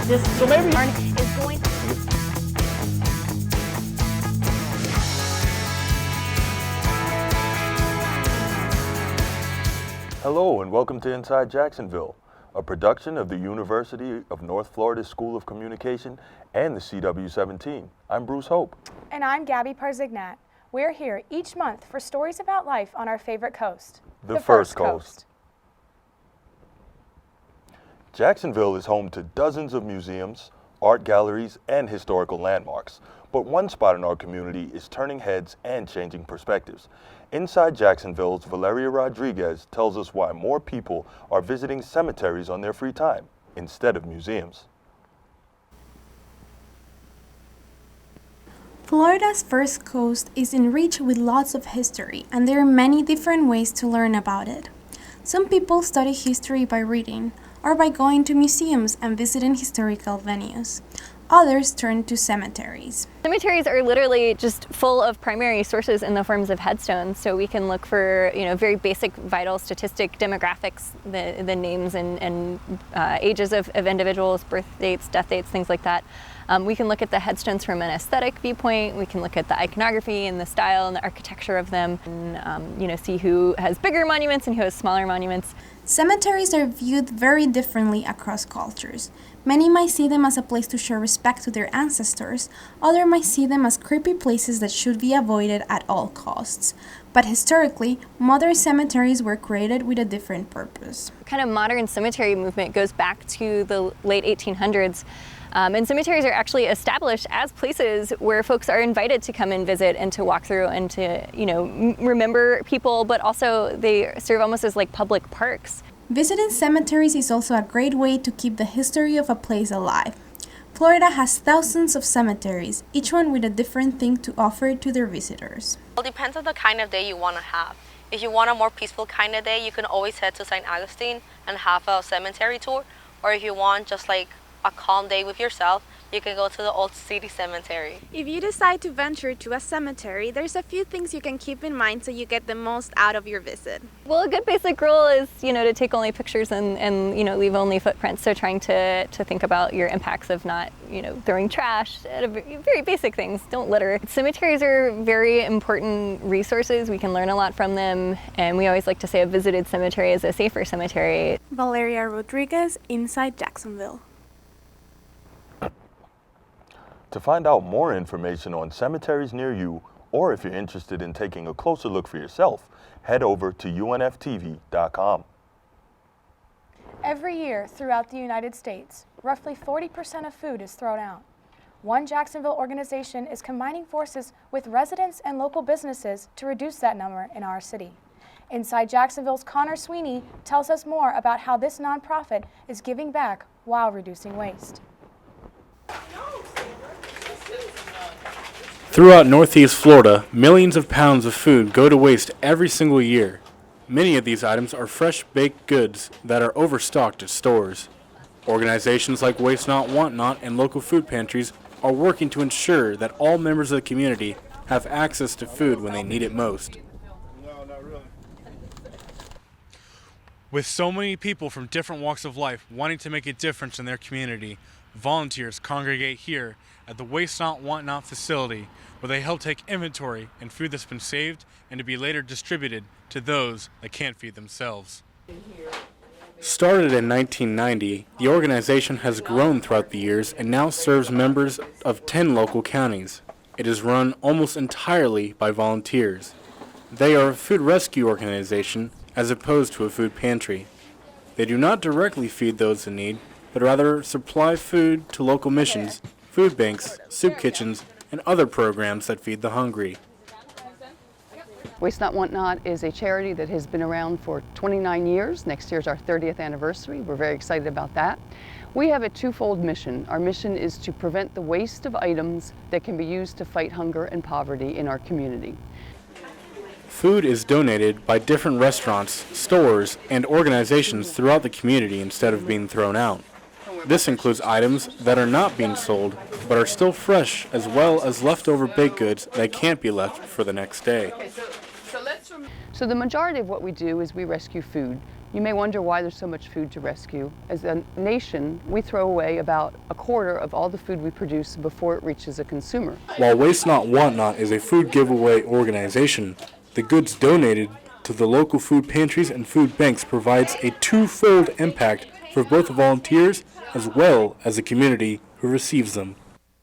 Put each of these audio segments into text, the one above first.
this So maybe barn is going. Hello and welcome to Inside Jacksonville, a production of the University of North Florida School of Communication and the CW17. I'm Bruce Hope. And I'm Gabby Parzignat. We're here each month for stories about life on our favorite coast, The First Coast. Jacksonville is home to dozens of museums, art galleries, and historical landmarks. But one spot in our community is turning heads and changing perspectives. Inside Jacksonville's Valeria Rodriguez tells us why more people are visiting cemeteries on their free time instead of museums. Florida's First Coast is enriched with lots of history, and there are many different ways to learn about it. Some people study history by reading, or by going to museums and visiting historical venues. Others turn to cemeteries. Cemeteries are literally just full of primary sources in the forms of headstones, so we can look for very basic vital statistic demographics, the names and ages of individuals, birth dates, death dates, things like that. We can look at the headstones from an aesthetic viewpoint. We can look at the iconography and the style and the architecture of them, and see who has bigger monuments and who has smaller monuments. Cemeteries are viewed very differently across cultures. Many might see them as a place to show respect to their ancestors, others might see them as creepy places that should be avoided at all costs. But historically, modern cemeteries were created with a different purpose. Kind of modern cemetery movement goes back to the late 1800s. And cemeteries are actually established as places where folks are invited to come and visit and to walk through and to, remember people, but also they serve almost as like public parks. Visiting cemeteries is also a great way to keep the history of a place alive. Florida has thousands of cemeteries, each one with a different thing to offer to their visitors. It depends on the kind of day you want to have. If you want a more peaceful kind of day, you can always head to St. Augustine and have a cemetery tour. Or if you want just like a calm day with yourself, you can go to the Old City Cemetery. If you decide to venture to a cemetery, there's a few things you can keep in mind so you get the most out of your visit. Well, a good basic rule is, to take only pictures and leave only footprints. So trying to think about your impacts of not, throwing trash, very basic things. Don't litter. Cemeteries are very important resources. We can learn a lot from them. And we always like to say a visited cemetery is a safer cemetery. Valeria Rodriguez, Inside Jacksonville. To find out more information on cemeteries near you, or if you're interested in taking a closer look for yourself, head over to unftv.com. Every year throughout the United States, roughly 40% of food is thrown out. One Jacksonville organization is combining forces with residents and local businesses to reduce that number in our city. Inside Jacksonville's Connor Sweeney tells us more about how this nonprofit is giving back while reducing waste. Throughout Northeast Florida, millions of pounds of food go to waste every single year. Many of these items are fresh baked goods that are overstocked at stores. Organizations like Waste Not, Want Not and local food pantries are working to ensure that all members of the community have access to food when they need it most. With so many people from different walks of life wanting to make a difference in their community, volunteers congregate here at the Waste Not, Want Not facility, where they help take inventory and food that's been saved and to be later distributed to those that can't feed themselves. Started in 1990, the organization has grown throughout the years and now serves members of 10 local counties. It is run almost entirely by volunteers. They are a food rescue organization as opposed to a food pantry. They do not directly feed those in need, but rather supply food to local missions, food banks, soup kitchens, and other programs that feed the hungry. Waste Not, Want Not is a charity that has been around for 29 years. Next year is our 30th anniversary. We're very excited about that. We have a twofold mission. Our mission is to prevent the waste of items that can be used to fight hunger and poverty in our community. Food is donated by different restaurants, stores, and organizations throughout the community instead of being thrown out. This includes items that are not being sold, but are still fresh, as well as leftover baked goods that can't be left for the next day. So the majority of what we do is we rescue food, You may wonder why there's so much food to rescue. As a nation, we throw away about a quarter of all the food we produce before it reaches a consumer. While Waste Not Want Not is a food giveaway organization, the goods donated to the local food pantries and food banks provides a twofold impact for both the volunteers as well as the community who receives them.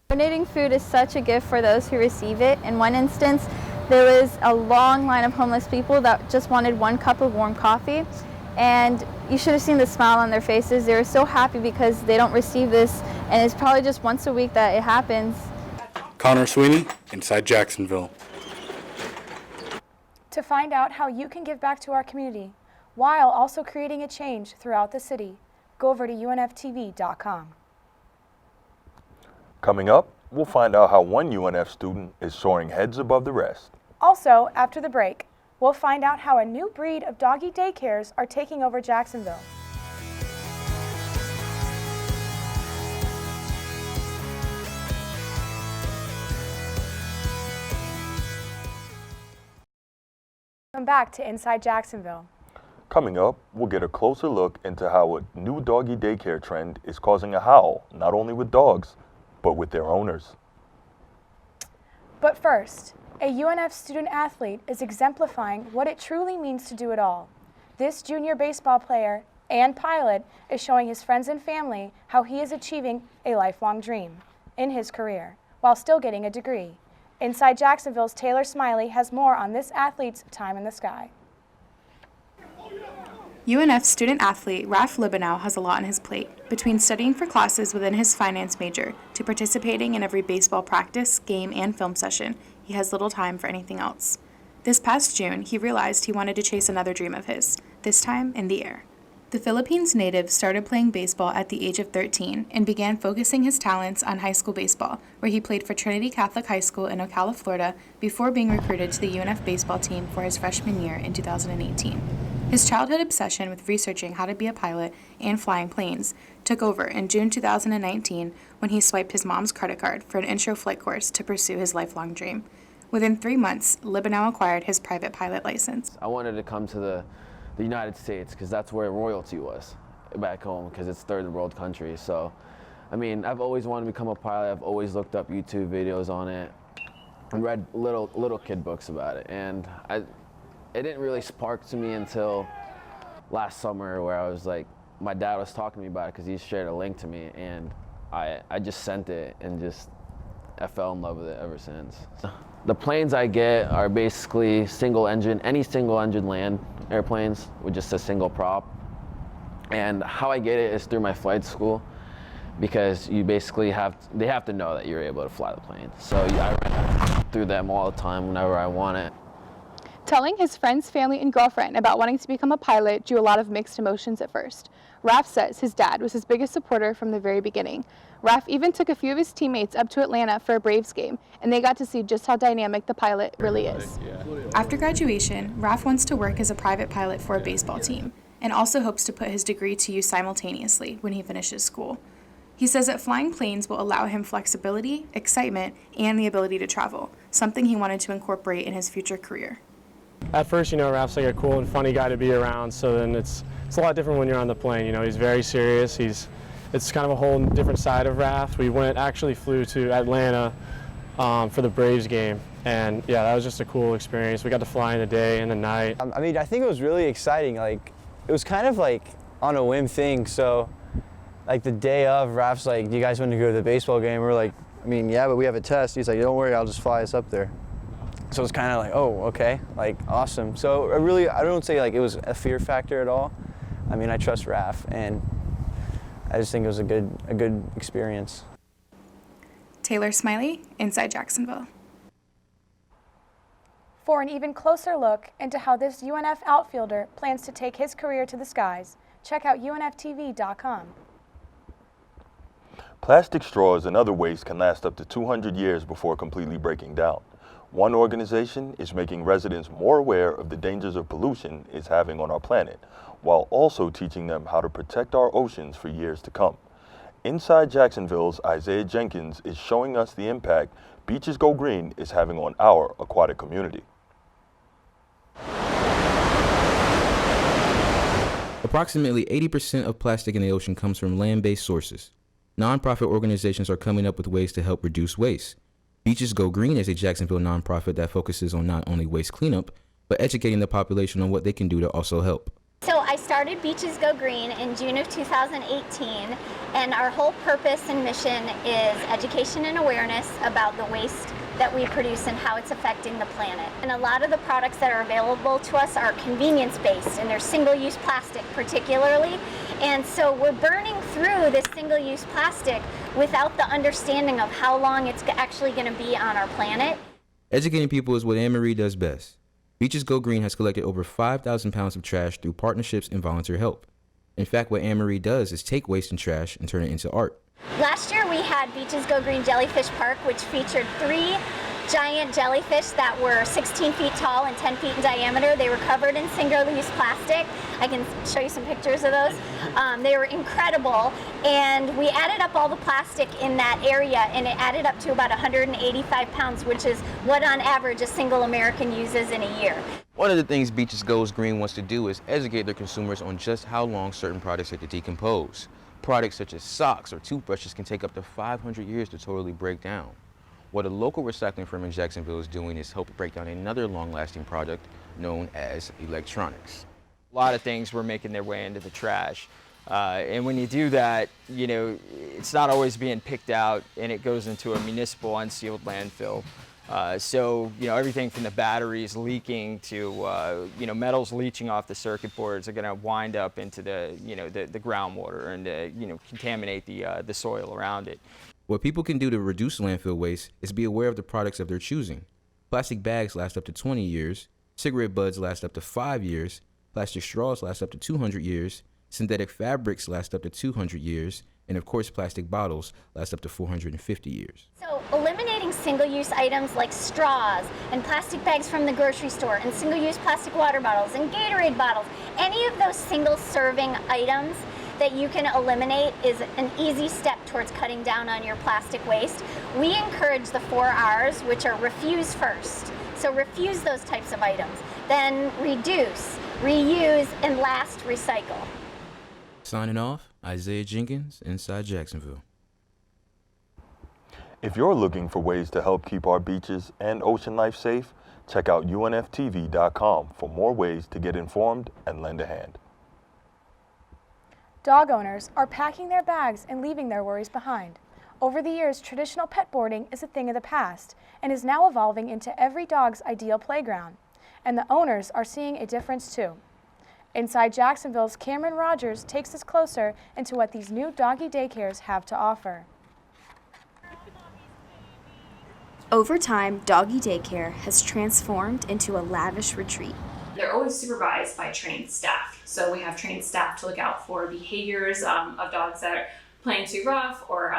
Donating food is such a gift for those who receive it. In one instance, there was a long line of homeless people that just wanted 1 cup of warm coffee, and you should have seen the smile on their faces. They were so happy because they don't receive this, and it's probably just once a week that it happens. Connor Sweeney, Inside Jacksonville. To find out how you can give back to our community while also creating a change throughout the city, go over to unftv.com. Coming up, we'll find out how one UNF student is soaring heads above the rest. Also, after the break, we'll find out how a new breed of doggy daycares are taking over Jacksonville. Welcome back to Inside Jacksonville. Coming up, we'll get a closer look into how a new doggy daycare trend is causing a howl, not only with dogs, but with their owners. But first, a UNF student athlete is exemplifying what it truly means to do it all. This junior baseball player and pilot is showing his friends and family how he is achieving a lifelong dream in his career while still getting a degree. Inside Jacksonville's Taylor Smiley has more on this athlete's time in the sky. UNF student athlete Raf Libanow has a lot on his plate, between studying for classes within his finance major to participating in every baseball practice, game, and film session. He has little time for anything else. This past June, he realized he wanted to chase another dream of his, this time in the air. The Philippines native started playing baseball at the age of 13 and began focusing his talents on high school baseball, where he played for Trinity Catholic High School in Ocala, Florida, before being recruited to the UNF baseball team for his freshman year in 2018. His childhood obsession with researching how to be a pilot and flying planes took over in June 2019 when he swiped his mom's credit card for an intro flight course to pursue his lifelong dream. Within 3 months, Libanow acquired his private pilot license. I wanted to come to the United States because that's where royalty was back home, because it's third world country. So, I mean, I've always wanted to become a pilot. I've always looked up YouTube videos on it and read little kid books about it. And it didn't really spark to me until last summer, where I was like, my dad was talking to me about it because he shared a link to me, and I just sent it, and I fell in love with it ever since. The planes I get are basically single engine, any single engine land airplanes with just a single prop. And how I get it is through my flight school, because you basically they have to know that you're able to fly the plane. So I run through them all the time whenever I want it. Telling his friends, family, and girlfriend about wanting to become a pilot drew a lot of mixed emotions at first. Raf says his dad was his biggest supporter from the very beginning. Raf even took a few of his teammates up to Atlanta for a Braves game, and they got to see just how dynamic the pilot really is. After graduation, Raf wants to work as a private pilot for a baseball team, and also hopes to put his degree to use simultaneously when he finishes school. He says that flying planes will allow him flexibility, excitement, and the ability to travel, something he wanted to incorporate in his future career. At first, Raf's like a cool and funny guy to be around, so then it's a lot different when you're on the plane. He's very serious. It's kind of a whole different side of Raf. We actually flew to Atlanta for the Braves game, and yeah, that was just a cool experience. We got to fly in the day and the night. I mean, I think it was really exciting. Like, it was kind of like on a whim thing. So, like the day of, Raf's like, "Do you guys want to go to the baseball game?" We're like, "I mean, yeah, but we have a test." He's like, "Don't worry, I'll just fly us up there." So it's kind of like, oh, okay, like awesome. So I don't say like it was a fear factor at all. I mean, I trust Raf, and I just think it was a good experience. Taylor Smiley, Inside Jacksonville. For an even closer look into how this UNF outfielder plans to take his career to the skies, check out unftv.com. Plastic straws and other waste can last up to 200 years before completely breaking down. One organization is making residents more aware of the dangers of pollution is having on our planet, while also teaching them how to protect our oceans for years to come. Inside Jacksonville's Isaiah Jenkins is showing us the impact Beaches Go Green is having on our aquatic community. Approximately 80% of plastic in the ocean comes from land-based sources. Nonprofit organizations are coming up with ways to help reduce waste. Beaches Go Green is a Jacksonville nonprofit that focuses on not only waste cleanup, but educating the population on what they can do to also help. So I started Beaches Go Green in June of 2018, and our whole purpose and mission is education and awareness about the waste that we produce and how it's affecting the planet. And a lot of the products that are available to us are convenience-based, and they're single-use plastic particularly. And so we're burning through this single-use plastic without the understanding of how long it's actually going to be on our planet. Educating people is what Anne-Marie does best. Beaches Go Green has collected over 5,000 pounds of trash through partnerships and volunteer help. In fact, what Anne-Marie does is take waste and trash and turn it into art. Last year we had Beaches Go Green Jellyfish Park, which featured 3 giant jellyfish that were 16 feet tall and 10 feet in diameter. They were covered in single-use plastic. I can show you some pictures of those. They were incredible, and we added up all the plastic in that area, and it added up to about 185 pounds, which is what on average a single American uses in a year. One of the things Beaches Goes Green wants to do is educate their consumers on just how long certain products take to decompose. Products such as socks or toothbrushes can take up to 500 years to totally break down. What a local recycling firm in Jacksonville is doing is help break down another long-lasting product known as electronics. A lot of things were making their way into the trash. And when you do that, you know, it's not always being picked out, and it goes into a municipal unsealed landfill. So, you know, everything from the batteries leaking to, you know, metals leaching off the circuit boards are going to wind up into the, you know, the groundwater and, you know, contaminate the soil around it. What people can do to reduce landfill waste is be aware of the products of their choosing. Plastic bags last up to 20 years, cigarette butts last up to 5 years, plastic straws last up to 200 years, synthetic fabrics last up to 200 years, and of course plastic bottles last up to 450 years. So eliminating single-use items like straws and plastic bags from the grocery store and single-use plastic water bottles and Gatorade bottles, any of those single-serving items that you can eliminate is an easy step towards cutting down on your plastic waste. We encourage the 4 R's, which are refuse first. So refuse those types of items. Then reduce, reuse, and last, recycle. Signing off, Isaiah Jenkins, Inside Jacksonville. If you're looking for ways to help keep our beaches and ocean life safe, check out unftv.com for more ways to get informed and lend a hand. Dog owners are packing their bags and leaving their worries behind. Over the years, traditional pet boarding is a thing of the past and is now evolving into every dog's ideal playground. And the owners are seeing a difference too. Inside Jacksonville's Cameron Rogers takes us closer into what these new doggy daycares have to offer. Over time, doggy daycare has transformed into a lavish retreat. They're always supervised by trained staff. So we have trained staff to look out for behaviors of dogs that are playing too rough or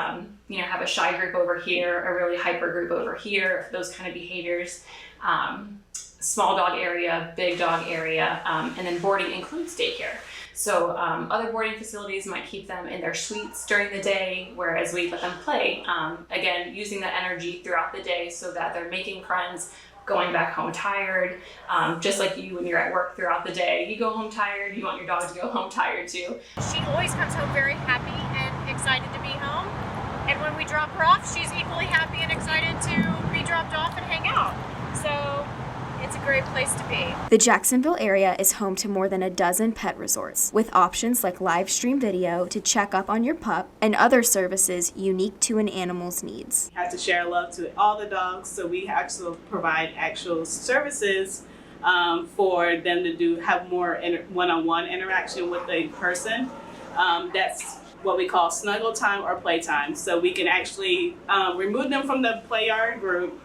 you know, have a shy group over here, a really hyper group over here, those kind of behaviors. Small dog area, big dog area, and then boarding includes daycare. So other boarding facilities might keep them in their suites during the day, whereas we let them play. Again, using that energy throughout the day so that they're making friends, going back home tired, just like you when you're at work throughout the day. You go home tired, you want your dog to go home tired too. She always comes home very happy and excited to be home. And when we drop her off, she's equally happy and excited to be dropped off and hang out. So it's a great place to be. The Jacksonville area is home to more than a dozen pet resorts, with options like live stream video to check up on your pup and other services unique to an animal's needs. We have to share love to all the dogs, so we actually provide actual services for them to have more one-on-one interaction with a person. That's what we call snuggle time or playtime. So we can actually remove them from the play yard group,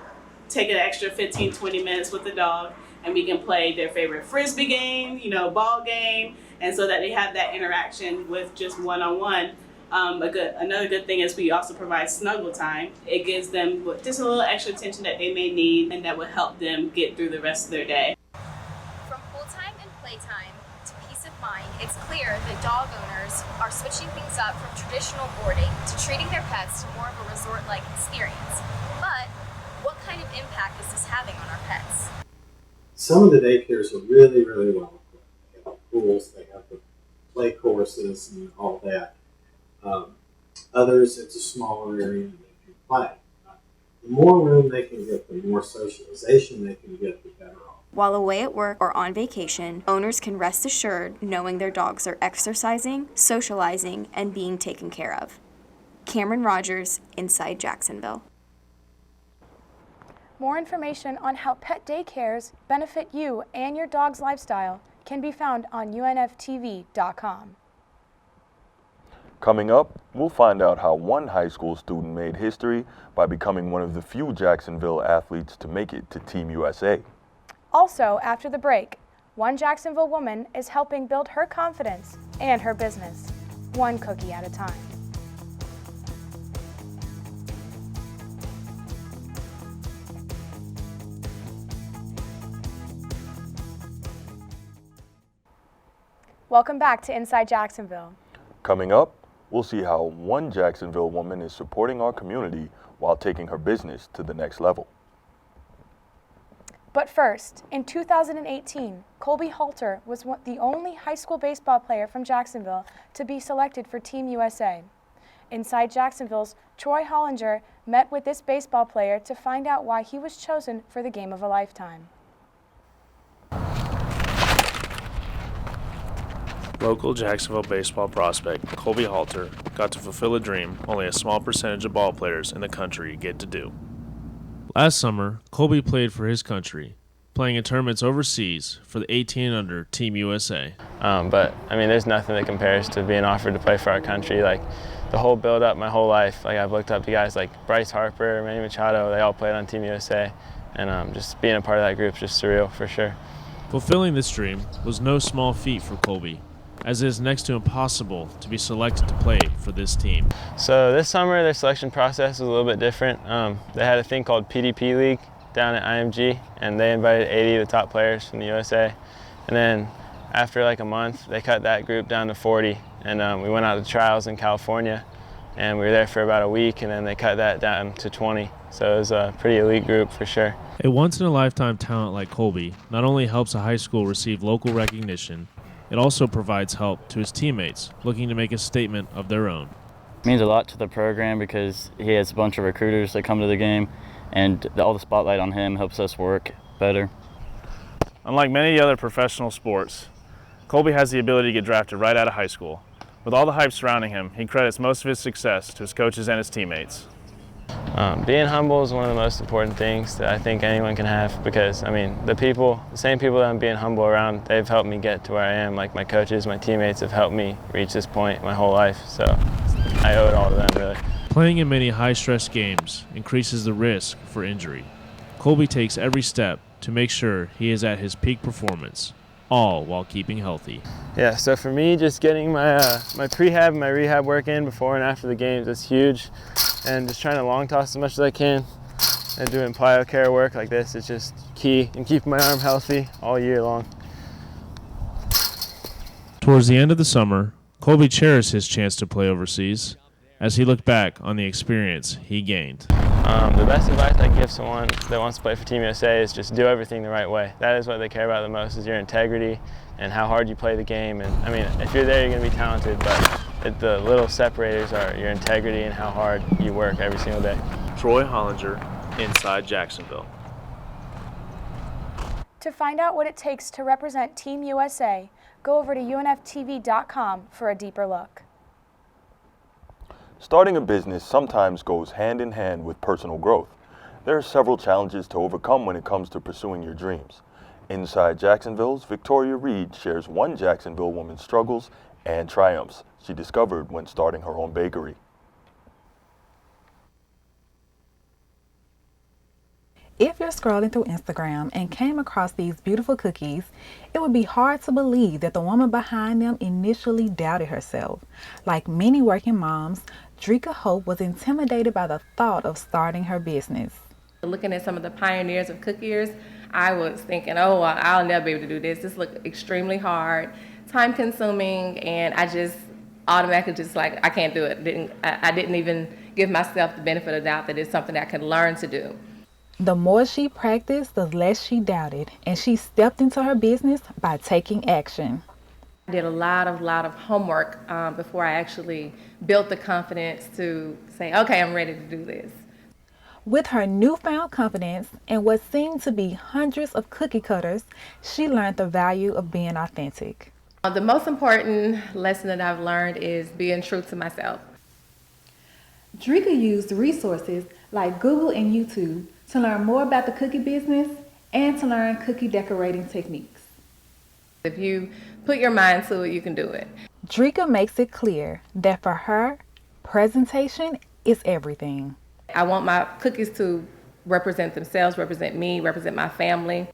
take an extra 15-20 minutes with the dog, and we can play their favorite frisbee game, you know, ball game, and so that they have that interaction with just one-on-one. Another good thing is we also provide snuggle time. It gives them just a little extra attention that they may need, and that will help them get through the rest of their day. From pool time and playtime to peace of mind, it's clear that dog owners are switching things up from traditional boarding to treating their pets to more of a resort-like experience. But what kind of impact is this having on our pets? Some of the daycares are really, really well equipped. They have pools, they have the play courses and all that. Others, it's a smaller area and they can play. The more room they can get, the more socialization they can get, the better off. While away at work or on vacation, owners can rest assured knowing their dogs are exercising, socializing, and being taken care of. Cameron Rogers, Inside Jacksonville. More information on how pet daycares benefit you and your dog's lifestyle can be found on unftv.com. Coming up, we'll find out how one high school student made history by becoming one of the few Jacksonville athletes to make it to Team USA. Also, after the break, one Jacksonville woman is helping build her confidence and her business, one cookie at a time. Welcome back to Inside Jacksonville. Coming up, we'll see how one Jacksonville woman is supporting our community while taking her business to the next level. But first, in 2018, Colby Halter was the only high school baseball player from Jacksonville to be selected for Team USA. Inside Jacksonville's Troy Hollinger met with this baseball player to find out why he was chosen for the game of a lifetime. Local Jacksonville baseball prospect Colby Halter got to fulfill a dream only a small percentage of ball players in the country get to do. Last summer, Colby played for his country, playing in tournaments overseas for the 18 and under Team USA. But I mean, there's nothing that compares to being offered to play for our country. Like the whole build-up, my whole life, like I've looked up to guys like Bryce Harper, Manny Machado. They all played on Team USA, and just being a part of that group is just surreal for sure. Fulfilling this dream was no small feat for Colby, as it is next to impossible to be selected to play for this team. So this summer, their selection process was a little bit different. They had a thing called PDP League down at IMG, and they invited 80 of the top players from the USA. And then after like a month, they cut that group down to 40, and we went out to trials in California, and we were there for about a week, and then they cut that down to 20. So it was a pretty elite group for sure. A once-in-a-lifetime talent like Colby not only helps a high school receive local recognition, it also provides help to his teammates looking to make a statement of their own. It means a lot to the program because he has a bunch of recruiters that come to the game, and all the spotlight on him helps us work better. Unlike many other professional sports, Colby has the ability to get drafted right out of high school. With all the hype surrounding him, he credits most of his success to his coaches and his teammates. Being humble is one of the most important things that I think anyone can have, because I mean the same people that I'm being humble around, they've helped me get to where I am. Like my coaches, my teammates have helped me reach this point my whole life, so I owe it all to them really. Playing in many high-stress games increases the risk for injury. Colby takes every step to make sure he is at his peak performance, all while keeping healthy. Yeah, so for me, just getting my my prehab and my rehab work in before and after the games is huge. And just trying to long toss as much as I can and doing plyo care work like this is just key in keeping my arm healthy all year long. Towards the end of the summer, Colby cherished his chance to play overseas as he looked back on the experience he gained. The best advice I give someone that wants to play for Team USA is just do everything the right way. That is what they care about the most, is your integrity and how hard you play the game. And I mean, if you're there, you're going to be talented, but the little separators are your integrity and how hard you work every single day. Troy Hollinger, Inside Jacksonville. To find out what it takes to represent Team USA, go over to unftv.com for a deeper look. Starting a business sometimes goes hand in hand with personal growth. There are several challenges to overcome when it comes to pursuing your dreams. Inside Jacksonville's Victoria Reed shares one Jacksonville woman's struggles and triumphs she discovered when starting her own bakery. If you're scrolling through Instagram and came across these beautiful cookies, it would be hard to believe that the woman behind them initially doubted herself. Like many working moms, Drika Hope was intimidated by the thought of starting her business. Looking at some of the pioneers of cookiers, I was thinking, oh, well, I'll never be able to do this. This looked extremely hard, time consuming, and I just automatically just like, I can't do it. I didn't even give myself the benefit of the doubt that it's something that I could learn to do. The more she practiced, the less she doubted, and she stepped into her business by taking action. I did a lot of homework before I actually built the confidence to say, okay, I'm ready to do this. With her newfound confidence and what seemed to be hundreds of cookie cutters, she learned the value of being authentic. The most important lesson that I've learned is being true to myself. Drika used resources like Google and YouTube to learn more about the cookie business and to learn cookie decorating techniques. If you put your mind to it, you can do it. Drika makes it clear that for her, presentation is everything. I want my cookies to represent themselves, represent me, represent my family.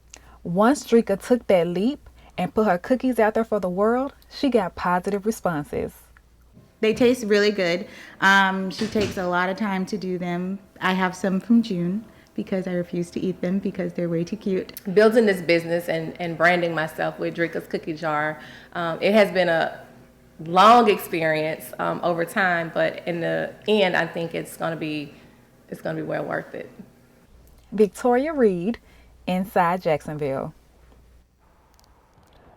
Once Drika took that leap and put her cookies out there for the world, she got positive responses. They taste really good. She takes a lot of time to do them. I have some from June because I refuse to eat them because they're way too cute. Building this business and branding myself with Drika's Cookie Jar, it has been a long experience over time, but in the end, I think it's going to be well worth it. Victoria Reed, Inside Jacksonville.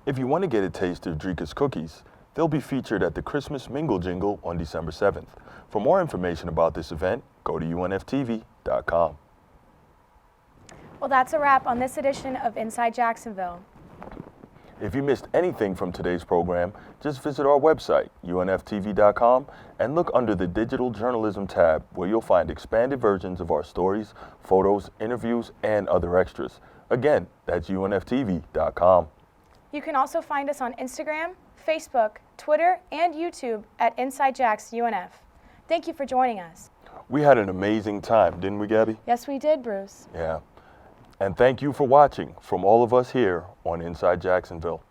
If you want to get a taste of Drika's cookies, they'll be featured at the Christmas Mingle Jingle on December 7th. For more information about this event, go to unftv.com. Well, that's a wrap on this edition of Inside Jacksonville. If you missed anything from today's program, just visit our website, unftv.com, and look under the Digital Journalism tab, where you'll find expanded versions of our stories, photos, interviews, and other extras. Again, that's unftv.com. You can also find us on Instagram, Facebook, Twitter, and YouTube at Inside Jacks UNF. Thank you for joining us. We had an amazing time, didn't we, Gabby? Yes, we did, Bruce. Yeah. And thank you for watching from all of us here on Inside Jacksonville.